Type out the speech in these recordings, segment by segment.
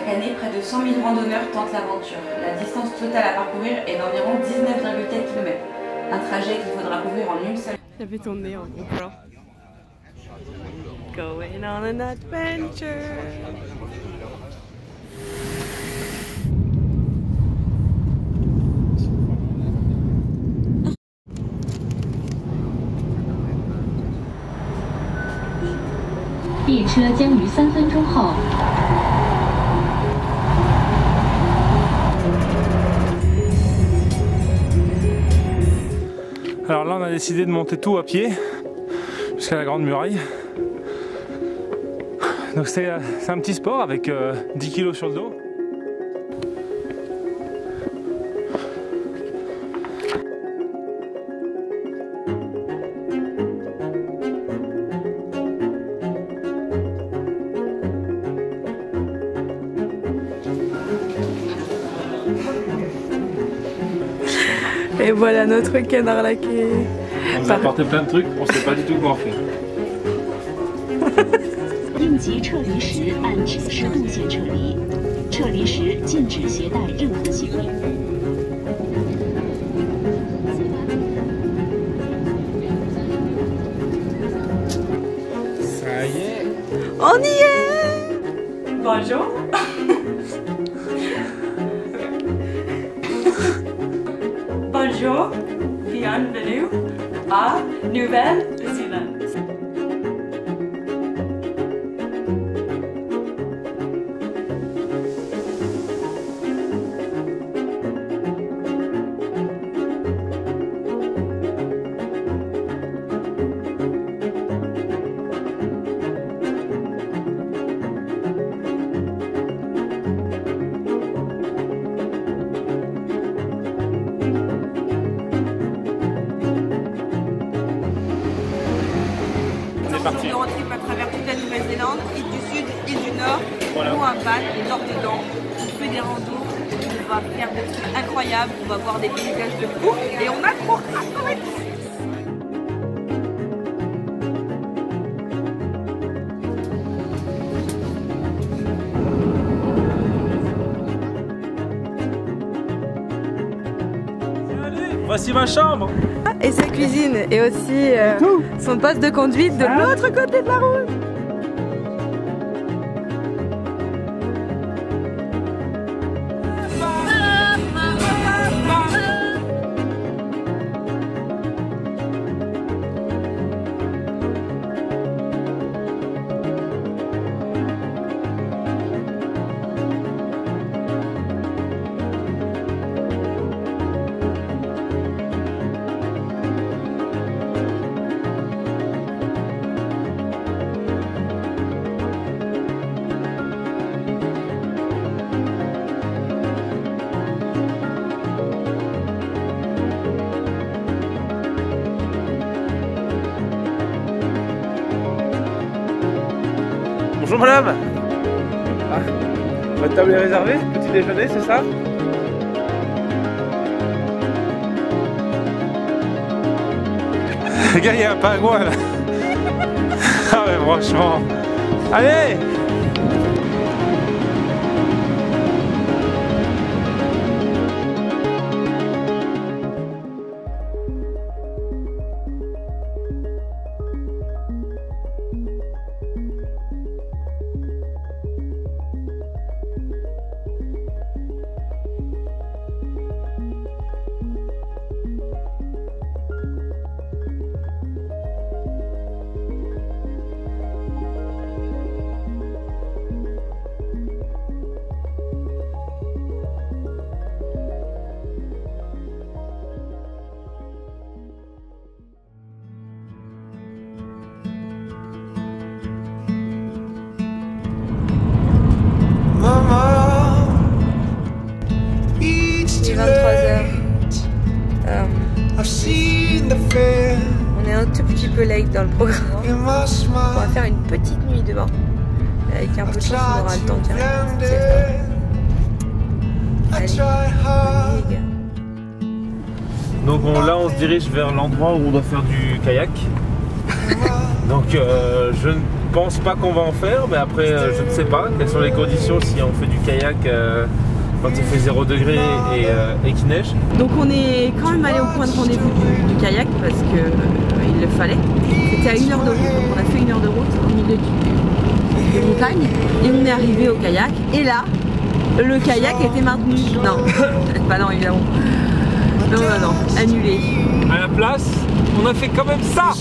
Chaque année, près de 100 000 randonneurs tentent l'aventure. La distance totale à parcourir est d'environ 19,4 km. Un trajet qu'il faudra couvrir en une seule. J'avais ton nez en gros plan. Going on an adventure. Alors là on a décidé de monter tout à pied jusqu'à la Grande Muraille. Donc c'est un petit sport avec 10 kg sur le dos. Et voilà notre canard laqué. On nous a apporté plein de trucs, on sait pas du tout quoi en faire. 应急撤离时按指示路线撤离，撤离时禁止携带任何行李。Ça y est. On y est. Bonjour. Bonjour, bienvenue à Nouvelle-Zélande. Parti. On trip à travers toute la Nouvelle-Zélande, île du Sud, île du Nord, voilà. Ou un van, nord-dedans. On fait des randos, on va faire des trucs incroyables, on va voir des paysages de fou et on a trop hâte. Voici ma chambre. Et sa cuisine et aussi son poste de conduite de l'autre côté de la route. Bonjour madame. Ah, votre table est réservée, petit déjeuner, c'est ça? Les gars, il y a un pingouin là. Ah mais franchement. Allez! Il est 23h. On est un tout petit peu late dans le programme. On va faire une petite nuit dehors. Avec un peu de chance, on aura le temps de faire une petite sieste. Allez, les gars. Donc là on se dirige vers l'endroit où on doit faire du kayak. Donc je ne pense pas qu'on va en faire, mais après je ne sais pas quelles sont les conditions si on fait du kayak quand il fait 0 degré et qu'il neige. Donc on est quand même allé au point de rendez-vous du kayak parce que il le fallait. C'était à 1 heure de route, donc on a fait 1 heure de route au milieu des montagnes et on est arrivé au kayak et là le kayak était maintenu. Non, bah non évidemment. Non, annulé. À la place, on a fait quand même ça.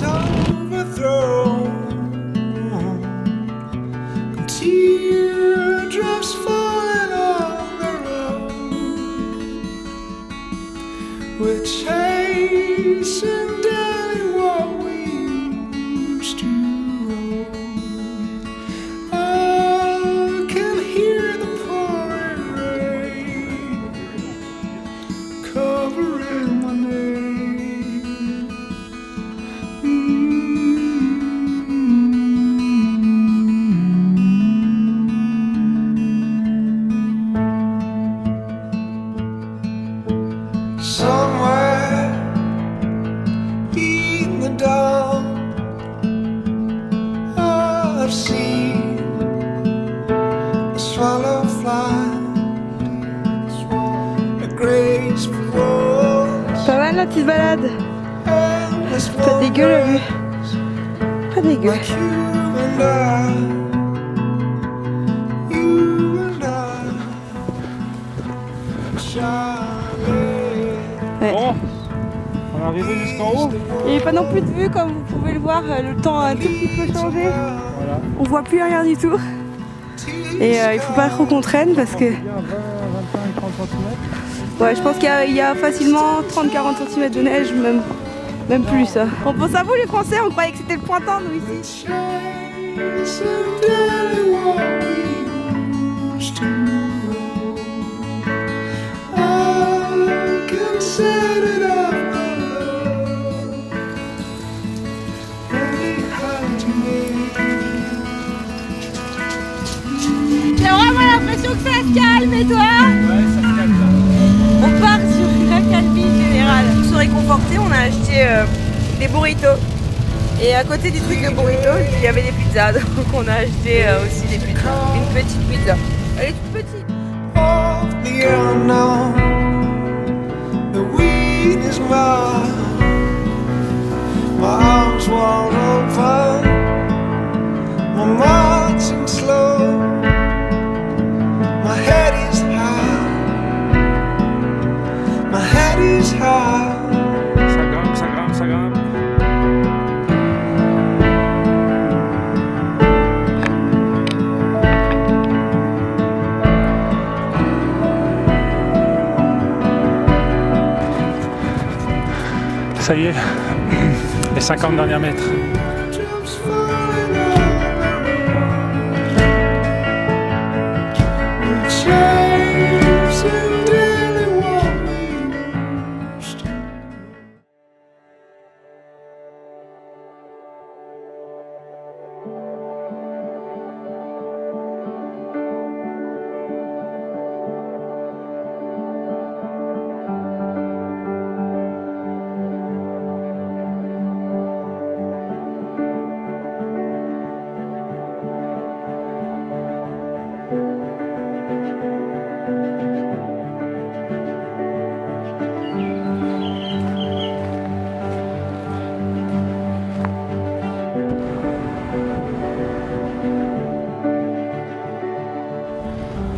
Pas mal la petite balade. Pas dégueu la vue. Pas dégueu. Ouais. Bon, on est arrivé jusqu'en haut. Il n'y avait pas non plus de vue comme vous pouvez le voir, le temps a un tout petit peu changé. Voilà. On voit plus rien du tout. Et il faut pas trop qu'on traîne parce que... 20, 25, 30 cm. Ouais, je pense qu'il y a facilement 30-40 cm de neige, même plus. On pense à vous les Français, on croyait que c'était le printemps nous ici. J'ai vraiment l'impression que ça se calme et toi? Ouais, ça se calme là. On part sur une accalmie générale. Pour se réconforter, on a acheté des burritos. Et à côté du truc de burritos, il y avait des pizzas. Donc on a acheté aussi des pizzas. Une petite pizza. Elle est toute petite. Ça grimpe, ça grimpe, ça grimpe. Ça y est, les 50 derniers mètres.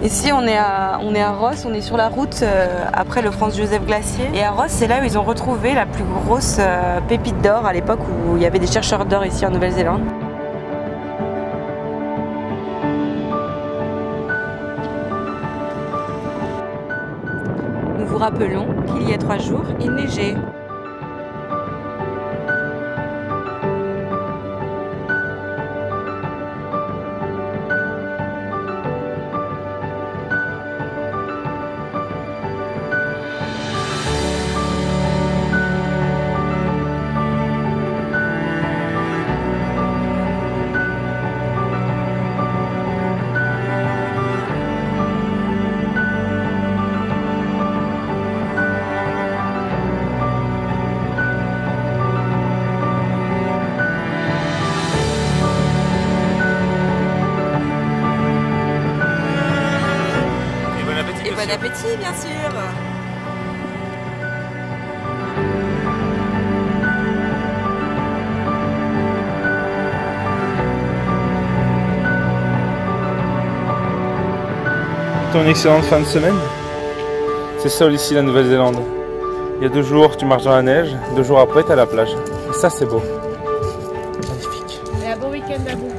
Ici on est à Ross, on est sur la route après le Franz Josef Glacier. Et à Ross c'est là où ils ont retrouvé la plus grosse pépite d'or à l'époque où il y avait des chercheurs d'or ici en Nouvelle-Zélande. Nous vous rappelons qu'il y a 3 jours, il neigeait. parti, bien sûr. Une excellente fin de semaine. C'est ça ici la Nouvelle-Zélande. Il y a 2 jours tu marches dans la neige, 2 jours après tu es à la plage. Et ça c'est beau. Magnifique. Et un bon week-end à vous.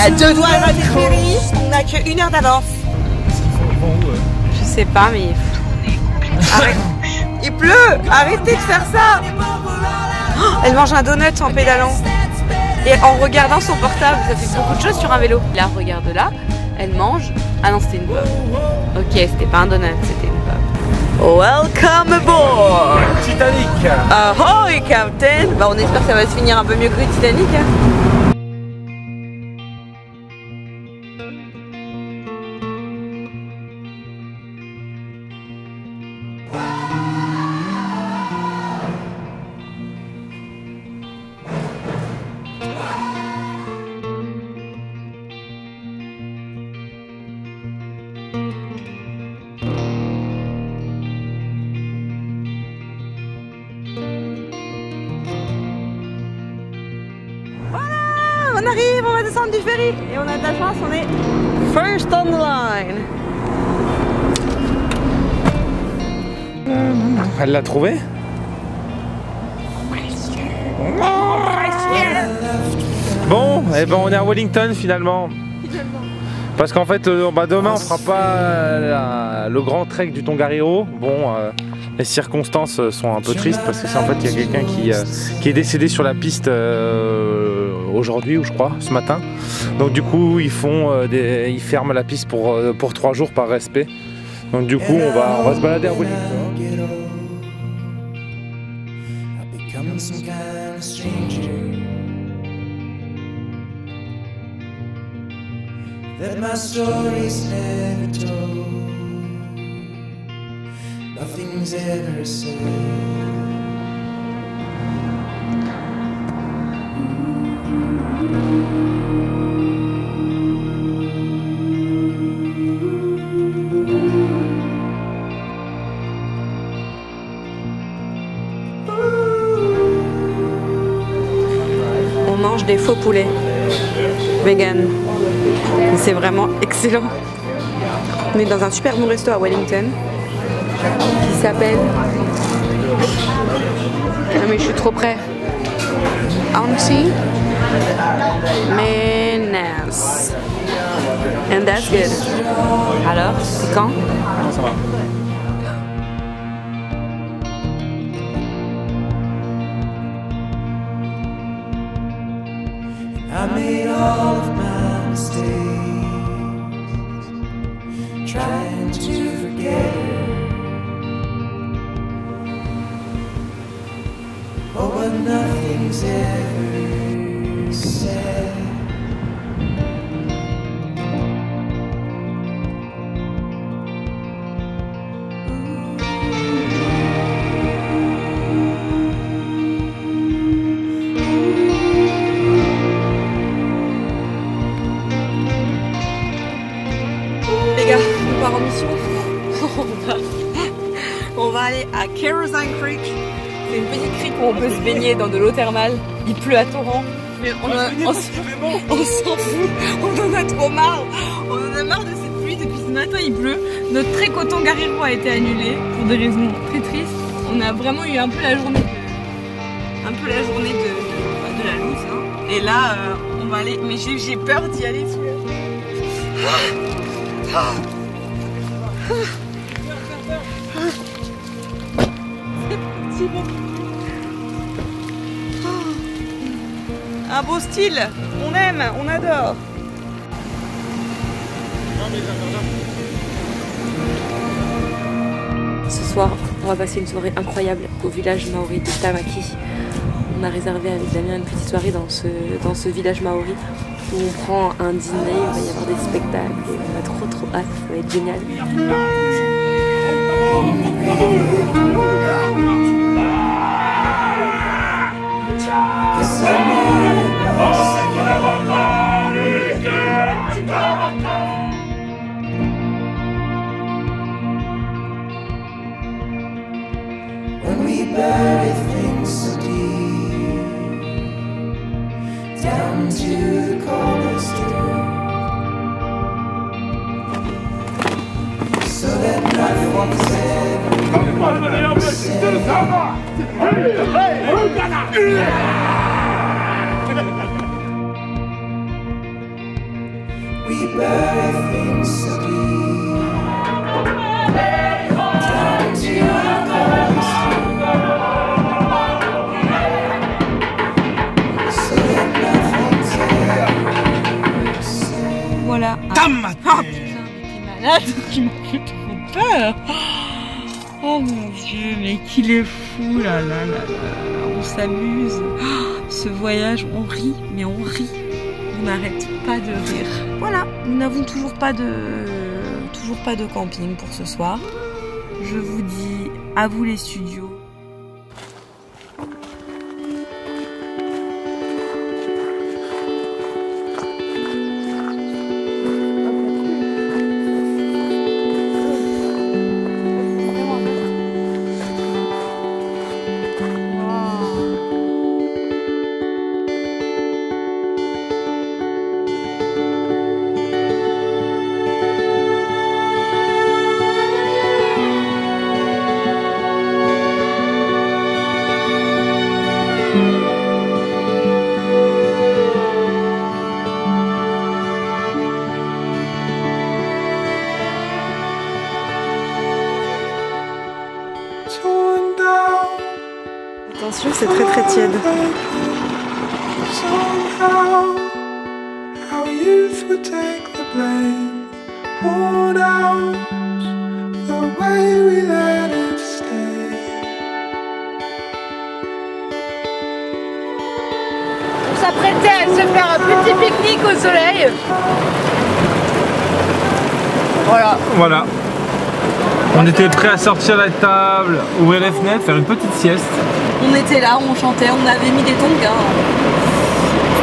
À 2 doigts de ferry, on n'a que 1 heure d'avance. Je sais pas, mais arrête. Il pleut. Arrêtez de faire ça. Oh, elle mange un donut en pédalant et en regardant son portable. Ça fait beaucoup de choses sur un vélo. Là, regarde là, elle mange. Ah non, c'était une pomme. Ok, c'était pas un donut, c'était une pomme. Welcome aboard Titanic. Ahoy, Captain. Bah, on espère que ça va se finir un peu mieux que le Titanic. Hein. On arrive, on va descendre du ferry et on a de la chance, on est first on the line. Elle l'a trouvé? Bon, et ben on est à Wellington finalement. Parce qu'en fait, demain on fera pas le grand trek du Tongariro. Bon, les circonstances sont un peu tristes parce que c'est en fait il y a quelqu'un qui est décédé sur la piste aujourd'hui ou je crois ce matin. Donc du coup ils ferment la piste pour 3 jours par respect. Donc du coup on va se balader à Wellington. That my story's never told, nothing's ever said. On mange des faux poulets vegan. C'est vraiment excellent. On est dans un super bon resto à Wellington qui s'appelle... Non mais je suis trop près. Auntie Menas. And that's good. Alors, c'est quand? Ça va. I made all of my mistakes, trying to Oh, but nothing's ever said. Les gars, on part en mission. On va aller à Kerosene Creek. C'est une petite crique où on peut se baigner dans de l'eau thermale. Il pleut à torrent. Mais on s'en fout. On en a trop marre. On en a marre de cette pluie depuis ce matin. Il pleut. Notre trek au Tongariro a été annulé pour des raisons très tristes. On a vraiment eu un peu la journée de la loose. Hein. Et là, on va aller. Mais j'ai peur d'y aller. Un beau style, on aime, on adore. Ce soir, on va passer une soirée incroyable au village maori de Tamaki. On a réservé avec Damien une petite soirée dans ce village maori où on prend un dîner, il va y avoir des spectacles et on a trop hâte, ça va être génial. When we bury things so deep, down to the coldest earth, so that nothing's ever said. We bury things so deep, down to the coldest earth, so that nothing's ever said. Voilà. Ah putain, mais t'es malade, qui m'a fait trop peur. Oh mon dieu, mais qu'il est fou là. On s'amuse. Ce voyage, on rit, mais on rit. On n'arrête pas de rire. Voilà, nous n'avons toujours pas de camping pour ce soir. Je vous dis à vous les studios. Attention, c'est très tiède. On s'apprêtait à se faire un petit pique-nique au soleil. Voilà. On était prêts à sortir la table, ouvrir les fenêtres, faire une petite sieste. On était là, on chantait, on avait mis des tongs. Hein.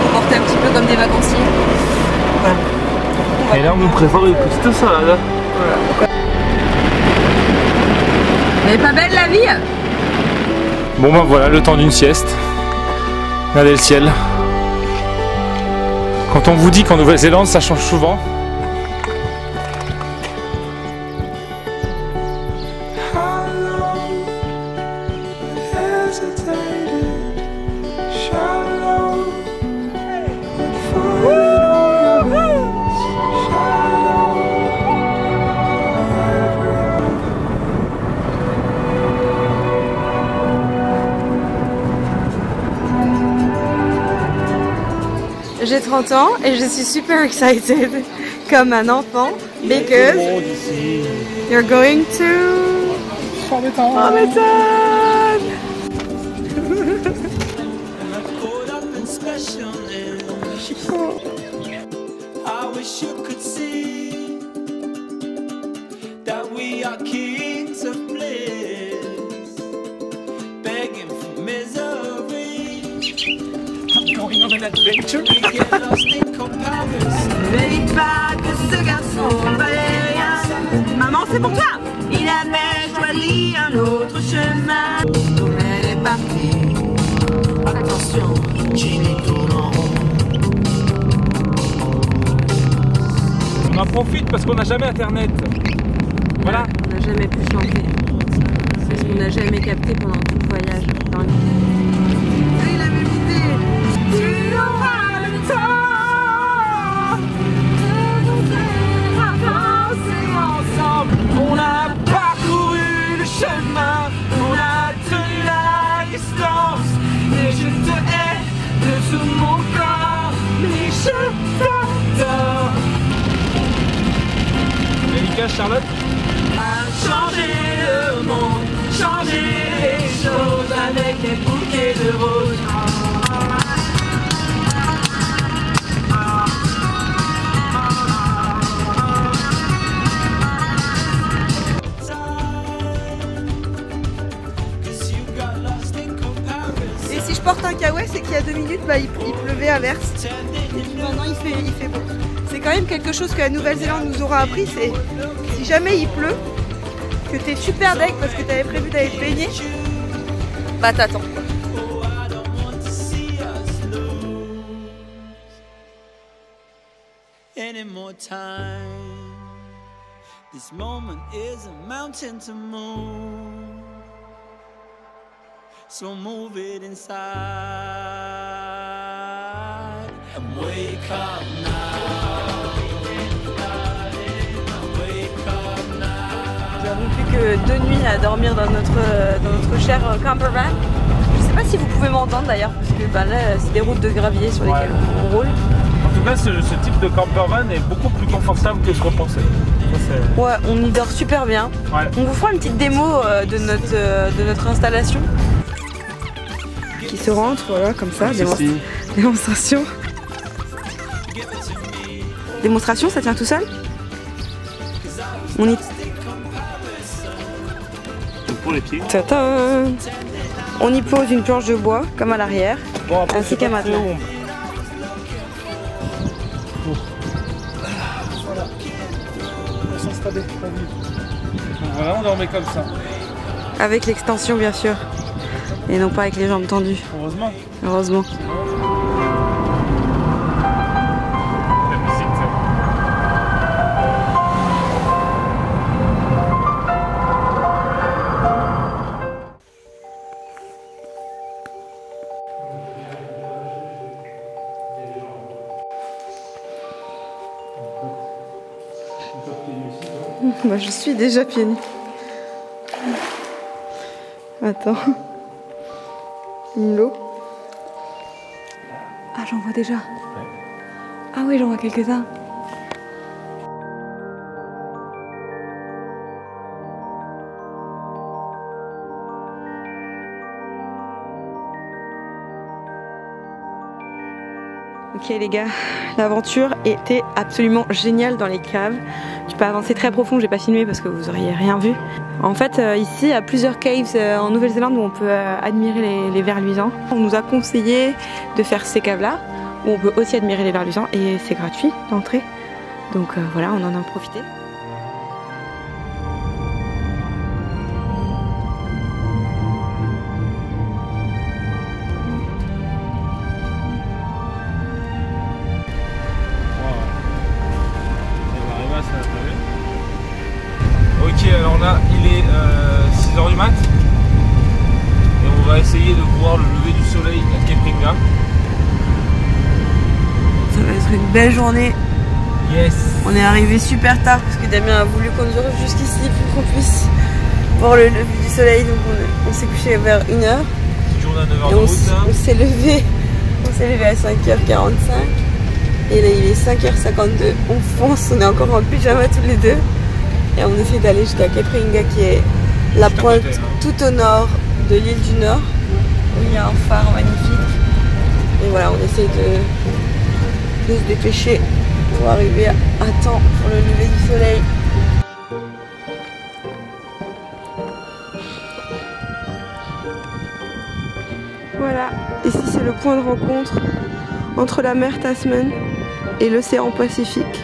On portait un petit peu comme des vacanciers. Voilà. Et là on nous prépare une petite salade. Voilà. Elle est pas belle la vie? Bon bah voilà, le temps d'une sieste. Regardez le ciel. Quand on vous dit qu'en Nouvelle-Zélande ça change souvent. J'ai 30 ans et je suis super excited comme un enfant because you're going to Farmetan. wish you could see that we are kings of bliss, begging for misery. I'm going on an adventure. We get lost in comparison. Ne dites pas que ce garçon valait rien. Maman, c'est pour toi. Il avait choisi un autre chemin. Comme elle est partie. Attention, Jimmy tourne en rond. On en profite parce qu'on n'a jamais internet. Voilà. On n'a jamais pu chanter. C'est ce qu'on n'a jamais capté pendant tout le voyage. Dans il avait l'idée. Tu auras le temps de nous faire avancer ensemble. On a parcouru le chemin, on a tenu la distance. Et je te hais de tout mon corps. Mais je t'adore. Délicat, Charlotte. Changer le monde, changer les choses avec des bouquets de roses. Et si je porte un kawaii, c'est qu'il y a 2 minutes, il pleuvait à verse. Et puis maintenant il fait beau. C'est quand même quelque chose que la Nouvelle-Zélande nous aura appris, c'est si jamais il pleut, que t'es super deg parce que t'avais prévu d'aller te baigner, bah t'attends. Any more time? This moment is a mountain to move, so move it inside and wake up now. Wake up now. Nous n'avons plus que 2 nuits à dormir dans notre cher camper van. Je sais pas si vous pouvez m'entendre d'ailleurs parce que là c'est des routes de gravier sur lesquelles on roule. En tout cas, ce type de camper van est beaucoup plus confortable que ce qu'on pensait. Ouais, on y dort super bien. Ouais. On vous fera une petite démo de notre installation. Qui se rentre, voilà, comme ça, démonstration. Démonstration, ça tient tout seul? On y... Pour les pieds. Ta-ta. On y pose une planche de bois, comme à l'arrière, Bon, après, ainsi qu'un matelas. Voilà, on dormait comme ça. Avec l'extension, bien sûr. Et non pas avec les jambes tendues. Heureusement. Heureusement. La musique, Bah, je suis déjà pieds nus. Attends. Une l'eau. Ah, j'en vois déjà. Ah oui, j'en vois quelques-uns. Ok les gars, l'aventure était absolument géniale dans les caves. Tu peux avancer très profond, j'ai pas filmé parce que vous auriez rien vu. En fait ici il y a plusieurs caves en Nouvelle-Zélande où on peut admirer les vers luisants. On nous a conseillé de faire ces caves là où on peut aussi admirer les vers luisants et c'est gratuit d'entrer. Donc voilà, on en a profité. Ok, alors là, il est 6h du mat et on va essayer de voir le lever du soleil à Kepringa. Ça va être une belle journée. Yes. On est arrivé super tard parce que Damien a voulu conduire jusqu'ici pour qu'on puisse voir le lever du soleil. Donc on s'est couché vers 1h. Journée à 9h Et de route. on s'est levé à 5h45 et là il est 5h52, on fonce, on est encore en pyjama tous les deux et on essaie d'aller jusqu'à Kepringa qui est la pointe tout au nord de l'île du Nord où il y a un phare magnifique et voilà on essaie de se dépêcher pour arriver à temps pour le lever du soleil. Voilà, ici c'est le point de rencontre entre la mer Tasman et l'océan Pacifique.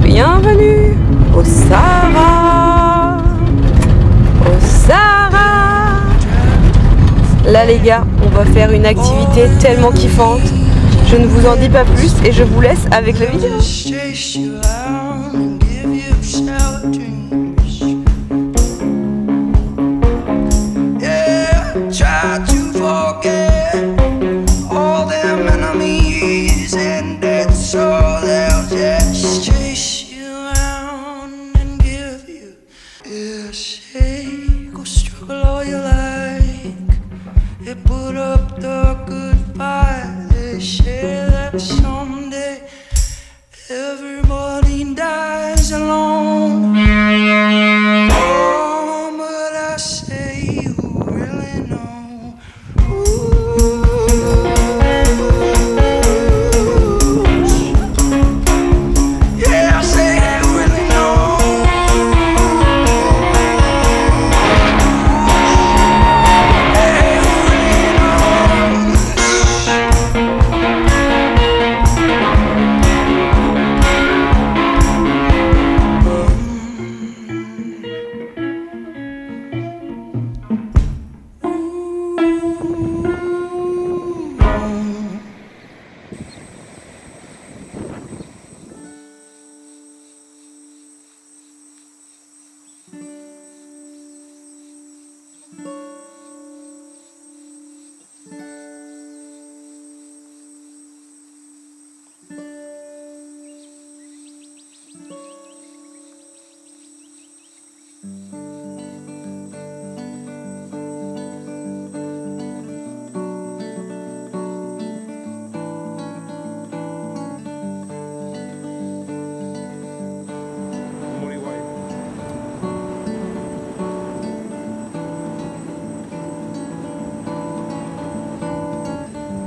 Bienvenue au Sahara. Au Sahara. Là les gars, on va faire une activité tellement kiffante. Je ne vous en dis pas plus et je vous laisse avec la vidéo. Put up the good fight. They say that someday everybody dies alone. Oh, but I say you really know. Yeah, I say you really know.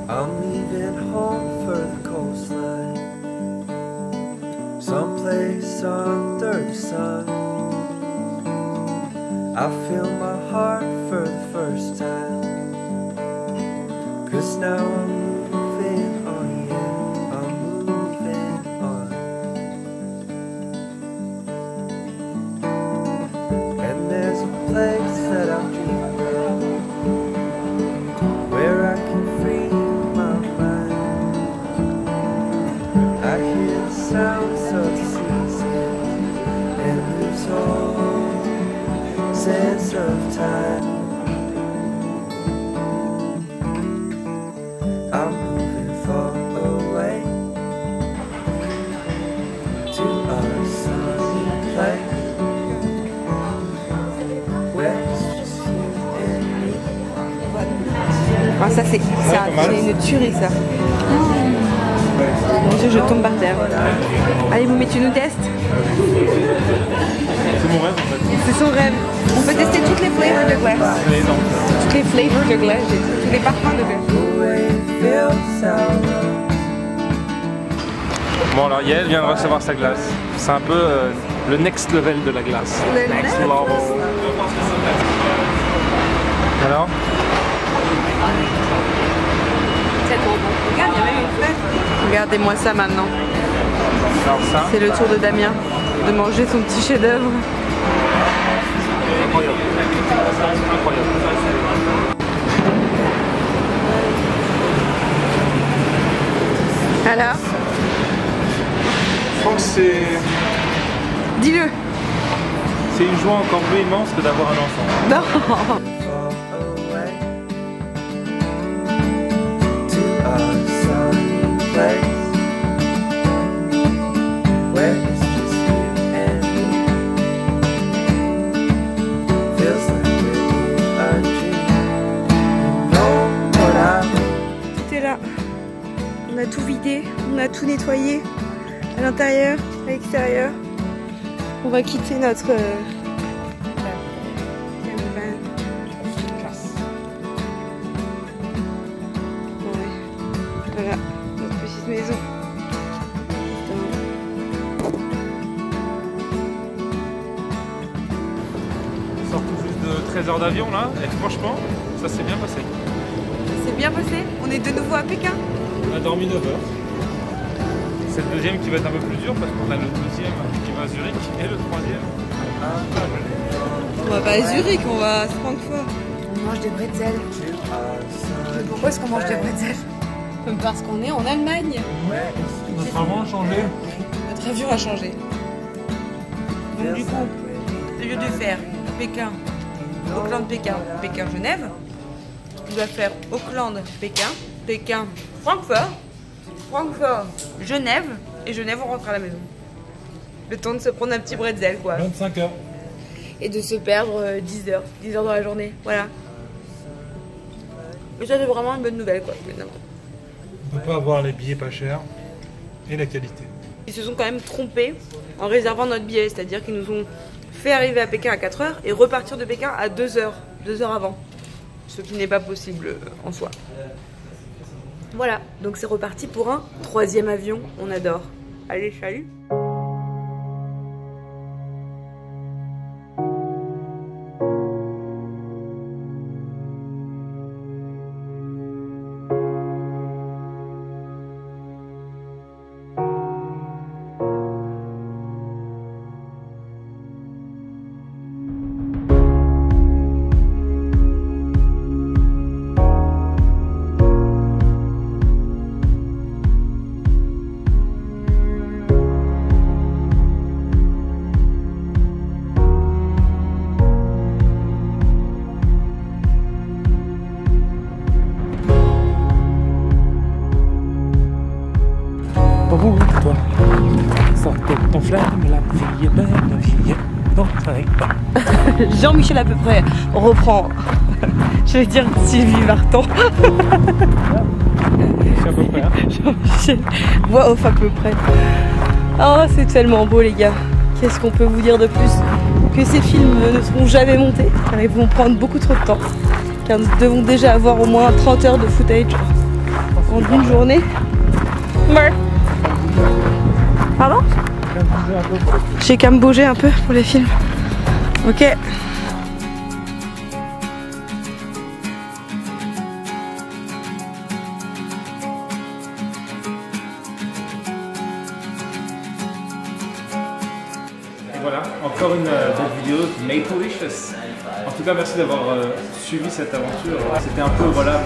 I'm leaving home for the coastline, someplace under the sun. I feel my heart for the first time, 'cause now I'm moving on, yeah, I'm moving on. And there's a place that I'm dreaming of, where I can free my mind. I hear the sounds of the season and lose all sense of time. I'm moving far away to a sunny place where it's just you and me. Ah, ça c'est une tuerie ça. Mon Dieu, je tombe par terre. Allez, mais tu nous testes. C'est mon rêve en fait. C'est son rêve. On peut tester toutes les flavors de glace. Toutes les flavors de glace, tous les parfums de glace. Bon alors Yael vient de recevoir sa glace. C'est un peu le next level de la glace. Le next level. Alors C'est trop bon. Regarde, il y a même une fête. Regardez-moi ça maintenant. Alors ça, C'est le tour de Damien de manger son petit chef-d'œuvre. incroyable. Incroyable. Alors, Je crois que c'est dis-le. une joie encore plus immense que d'avoir un enfant. Non. Far away to a sunny place where it's just you and me. Feels like we're in a dream. You know what I mean? Tout est là. On a tout vidé, on a tout nettoyé à l'intérieur, à l'extérieur. On va quitter notre caravane. Ouais. Voilà, notre petite maison. On sort tout juste de 13 heures d'avion là, et franchement, ça s'est bien passé. C'est bien passé, on est de nouveau à Pékin. On a dormi 9 heures. C'est le deuxième qui va être un peu plus dur parce qu'on a le deuxième qui va à Zurich et le troisième à Basel. On va pas à Zurich, on va à Francfort. On mange des bretzels. To a sunny Pourquoi est-ce qu'on mange des bretzels? Parce qu'on est en Allemagne. Notre avion a changé. Notre avion a changé. Donc du coup, au lieu de faire Pékin, Auckland-Pékin, Pékin-Genève, on va faire Auckland-Pékin, Pékin-Francfort, Francfort-Genève, et Genève on rentre à la maison. Le temps de se prendre un petit bretzel quoi. 25 heures. Et de se perdre 10 heures dans la journée, voilà. Mais ça c'est vraiment une bonne nouvelle quoi. On peut pas avoir les billets pas chers et la qualité. Ils se sont quand même trompés en réservant notre billet, c'est-à-dire qu'ils nous ont fait arriver à Pékin à 4 heures et repartir de Pékin à 2 heures avant. Ce qui n'est pas possible en soi. Voilà, donc c'est reparti pour un troisième avion, on adore. Allez, salut! Toi, sortez ton flamme, la vie est belle, la vie est non, ça n'arrive pas. Jean-Michel à peu près reprend, je vais dire Sylvie Vartan. C'est à peu près. Hein. Jean-Michel, voix off à peu près. Oh, c'est tellement beau les gars. Qu'est-ce qu'on peut vous dire de plus? Que ces films ne seront jamais montés, car ils vont prendre beaucoup trop de temps. Car nous devons déjà avoir au moins 30 heures de footage en une journée. Pardon? J'ai qu'à me bouger un peu pour les films. Ok. Et voilà, encore une belle vidéo de Maplelicious. En tout cas, merci d'avoir suivi cette aventure. C'était un peu, voilà,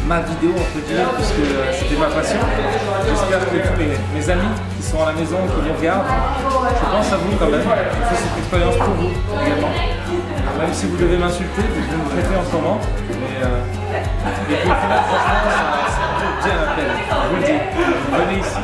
ma vidéo, entre guillemets, puisque c'était ma passion. J'espère que tous mes amis qui sont à la maison, qui nous regardent, je pense à vous quand même. Je fais cette expérience pour vous également. Même si vous devez m'insulter, vous devez me traiter en ce moment. Et puis au final, franchement, ça vaut bien la peine. Je vous le dis, venez ici.